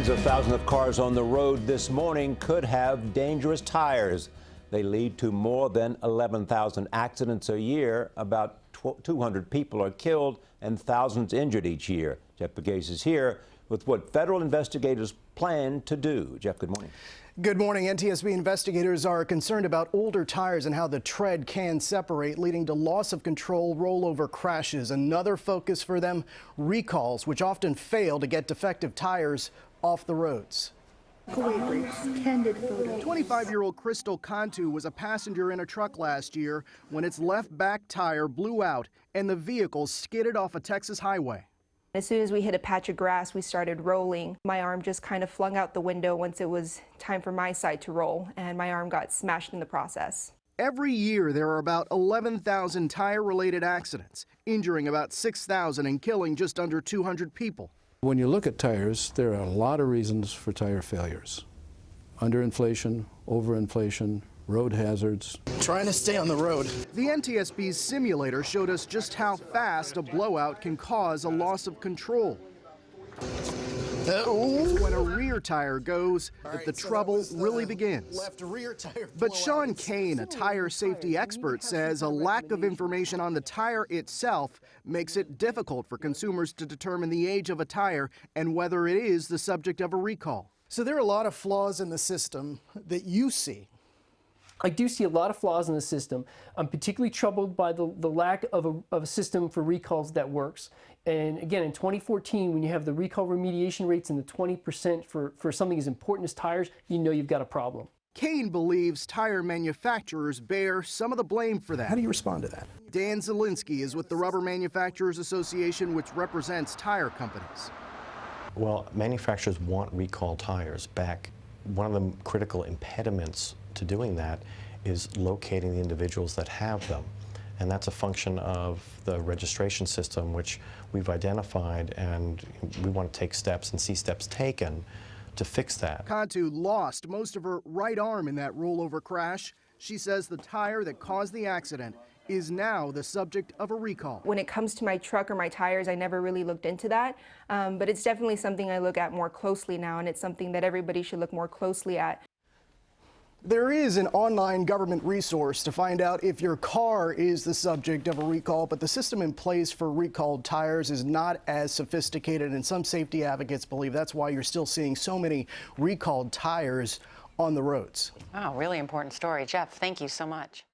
Tens of thousands of cars on the road this morning could have dangerous tires. They lead to more than 11,000 accidents a year. About 200 people are killed and thousands injured each year. Jeff Pegues is here with what federal investigators plan to do. Jeff, good morning. Good morning. NTSB investigators are concerned about older tires and how the tread can separate, leading to loss of control, rollover crashes. Another focus for them, recalls, which often fail to get defective tires off the roads. 25-year-old Crystal Cantu was a passenger in a truck last year when its left back tire blew out and the vehicle skidded off a Texas highway. As soon as we hit a patch of grass, we started rolling. My arm just kind of flung out the window once it was time for my side to roll, and my arm got smashed in the process. Every year, there are about 11,000 tire-related accidents, injuring about 6,000 and killing just under 200 people. When you look at tires, there are a lot of reasons for tire failures. Underinflation, overinflation, road hazards. Trying to stay on the road. The NTSB's simulator showed us just how fast a blowout can cause a loss of control. When a rear tire goes, the trouble really begins. But Sean Kane, a tire safety expert, says a lack of information on the tire itself makes it difficult for consumers to determine the age of a tire and whether it is the subject of a recall. So there are a lot of flaws in the system that you see. I do see a lot of flaws in the system. I'm particularly troubled by the lack of a system for recalls that works. And again, in 2014, when you have the recall remediation rates in the 20% for something as important as tires, you know you've got a problem. Kane believes tire manufacturers bear some of the blame for that. How do you respond to that? Dan Zielinski is with the Rubber Manufacturers Association, which represents tire companies. Well, manufacturers want recall tires back. One of the critical impediments to doing that is locating the individuals that have them. And that's a function of the registration system, which we've identified, and we want to take steps and see steps taken to fix that. Cantu lost most of her right arm in that rollover crash. She says the tire that caused the accident is now the subject of a recall. When it comes to my truck or my tires, I never really looked into that, but it's definitely something I look at more closely now, and it's something that everybody should look more closely at. There is an online government resource to find out if your car is the subject of a recall, but the system in place for recalled tires is not as sophisticated, and some safety advocates believe that's why you're still seeing so many recalled tires on the roads. Wow, really important story. Jeff, thank you so much.